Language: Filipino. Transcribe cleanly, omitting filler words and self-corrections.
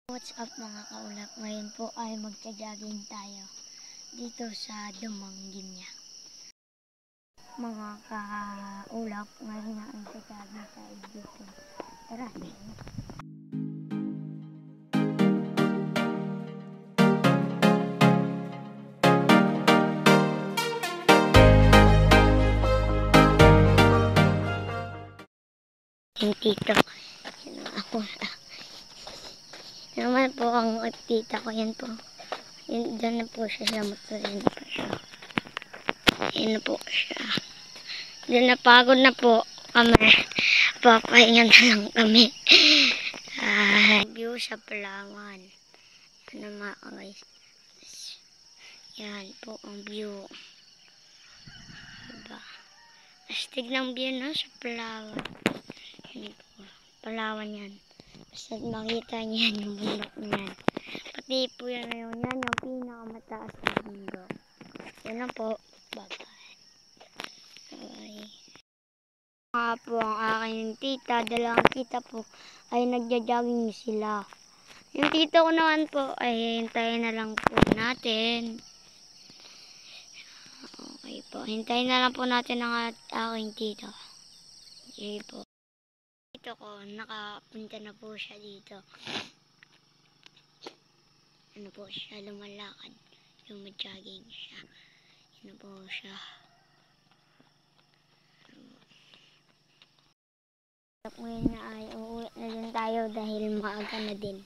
What's up mga kaulap? Ngayon po ay magja-jogging tayo dito sa Dumanguinya. Mga kaulap, ngayon na ang jogging tayo dito. Tara! Yung tito, yun ako. Naman po ang tita ko, yan po. Yan, dyan na po siya sa motor. Yan po siya. Yan na po siya. Dyan napagod na po kami. Papahinga na lang kami. View sa Palawan. Ano mga guys. Yan po ang view. Diba? Astig ng view no sa Palawan. Yan po. Palawan yan. Basta makita niyo yan yung bundok niyan. Pati po yan ngayon. Yan yung pinakamataas na bundok. Yan na po. Bye-bye. Bye. Nga po ang aking tita. Dalawang tita po ay nagja-jogging sila. Yung tito ko naman po ay hintayin na lang po natin. Okay po. Hintayin na lang po natin ang aking tito. Okay po. Tito ko, nakapunta na po siya dito. Ano po siya, lumalakad. Lumad-jogging siya. Ano po siya. Ngayon na ay uuwi na din tayo dahil maaga na din.